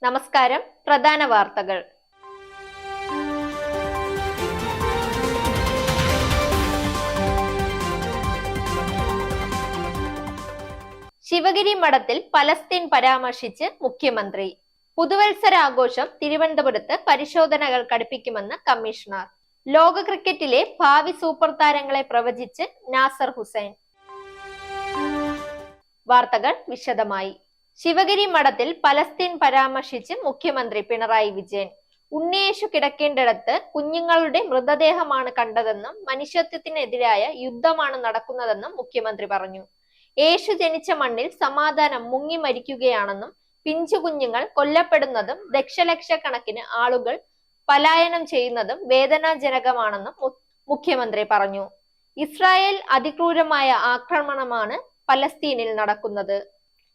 നമസ്കാരം. പ്രധാന വാർത്തകൾ. ശിവഗിരി മഠത്തിൽ പലസ്തീൻ പരാമർശിച്ച് മുഖ്യമന്ത്രി. പുതുവത്സരാഘോഷം തിരുവനന്തപുരത്ത് പരിശോധനകൾ കടുപ്പിക്കുമെന്ന് കമ്മീഷണർ. ലോക ക്രിക്കറ്റിലെ ഭാവി സൂപ്പർ താരങ്ങളെ പ്രവചിച്ച് നാസർ ഹുസൈൻ. വാർത്തകൾ വിശദമായി. ശിവഗിരി മഠത്തിൽ പലസ്തീൻ പരാമർശിച്ച് മുഖ്യമന്ത്രി പിണറായി വിജയൻ. ഉണ്ണിയേശു കിടക്കേണ്ടിടത്ത് കുഞ്ഞുങ്ങളുടെ മൃതദേഹമാണ് കണ്ടതെന്നും മനുഷ്യത്വത്തിനെതിരായ യുദ്ധമാണ് നടക്കുന്നതെന്നും മുഖ്യമന്ത്രി പറഞ്ഞു. യേശു ജനിച്ച മണ്ണിൽ സമാധാനം മുങ്ങി മരിക്കുകയാണെന്നും പിഞ്ചു കുഞ്ഞുങ്ങൾ കൊല്ലപ്പെടുന്നതും ദശലക്ഷക്കണക്കിന് ആളുകൾ പലായനം ചെയ്യുന്നതും വേദനാജനകമാണെന്നും മുഖ്യമന്ത്രി പറഞ്ഞു. ഇസ്രായേൽ അതിക്രൂരമായ ആക്രമണമാണ് പലസ്തീനിൽ നടക്കുന്നത്.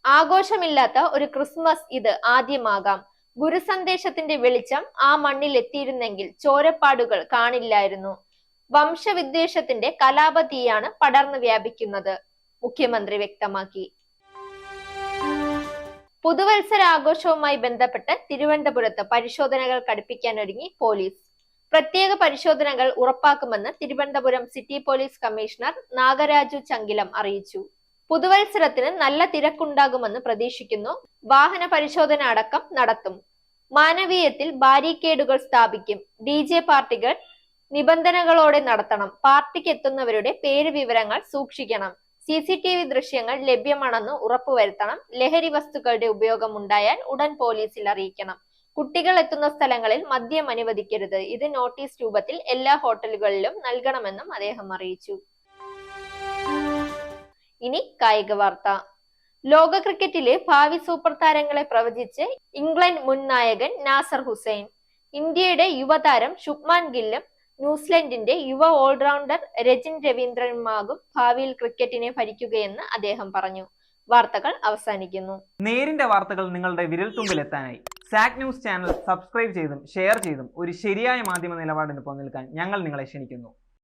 ആഘോഷമില്ലാത്ത ഒരു ക്രിസ്മസ് ഇത് ആദ്യമാകാം. ഗുരുസന്ദേശത്തിന്റെ വെളിച്ചം ആ മണ്ണിൽ എത്തിയിരുന്നെങ്കിൽ ചോരപ്പാടുകൾ കാണില്ലായിരുന്നു. വംശവിദ്വേഷത്തിന്റെ കലാപതീയാണ് പടർന്നു വ്യാപിക്കുന്നത്, മുഖ്യമന്ത്രി വ്യക്തമാക്കി. പുതുവത്സരാഘോഷവുമായി ബന്ധപ്പെട്ട് തിരുവനന്തപുരത്ത് പരിശോധനകൾ കടുപ്പിക്കാനൊരുങ്ങി പോലീസ്. പ്രത്യേക പരിശോധനകൾ ഉറപ്പാക്കുമെന്ന് Thiruvananthapuram city police commissioner Nagaraju Chakilam അറിയിച്ചു. പുതുവത്സരത്തിന് നല്ല തിരക്കുണ്ടാകുമെന്ന് പ്രതീക്ഷിക്കുന്നു. വാഹന പരിശോധന അടക്കം നടത്തും. മാനവീയത്തിൽ ബാരിക്കേഡുകൾ സ്ഥാപിക്കും. DJ പാർട്ടികൾ നിബന്ധനകളോടെ നടത്തണം. പാർട്ടിക്ക് എത്തുന്നവരുടെ പേര് വിവരങ്ങൾ സൂക്ഷിക്കണം. CCTV ദൃശ്യങ്ങൾ ലഭ്യമാണെന്ന് ഉറപ്പുവരുത്തണം. ലഹരി വസ്തുക്കളുടെ ഉപയോഗം ഉണ്ടായാൽ ഉടൻ പോലീസിൽ അറിയിക്കണം. കുട്ടികൾ എത്തുന്ന സ്ഥലങ്ങളിൽ മദ്യം അനുവദിക്കരുത്. ഇത് നോട്ടീസ് രൂപത്തിൽ എല്ലാ ഹോട്ടലുകളിലും നൽകണമെന്നും അദ്ദേഹം അറിയിച്ചു. ഇനി കായിക വാർത്ത. ലോക ക്രിക്കറ്റിലെ ഭാവി സൂപ്പർ താരങ്ങളെ പ്രവചിച്ച് ഇംഗ്ലണ്ട് മുൻ നായകൻ നാസർ ഹുസൈൻ. ഇന്ത്യയുടെ യുവതാരം ശുഭ്മാൻ ഗില്ലും ന്യൂസിലൻഡിന്റെ യുവ ഓൾറൗണ്ടർ രജിൻ രവീന്ദ്രനുമാകും ഭാവിയിൽ ക്രിക്കറ്റിനെ ഭരിക്കുകയെന്ന് അദ്ദേഹം പറഞ്ഞു. വാർത്തകൾ അവസാനിക്കുന്നു. നേരിന്റെ വാർത്തകൾ നിങ്ങളുടെ വിരൽത്തുമ്പിലെത്താനായി സാക് ന്യൂസ് ചാനൽ സബ്സ്ക്രൈബ് ചെയ്തും ഷെയർ ചെയ്തും ഒരു ശരിയായ മാധ്യമ നിലപാടിനൊപ്പം നിൽക്കാൻ ഞങ്ങൾ നിങ്ങളെ ക്ഷണിക്കുന്നു.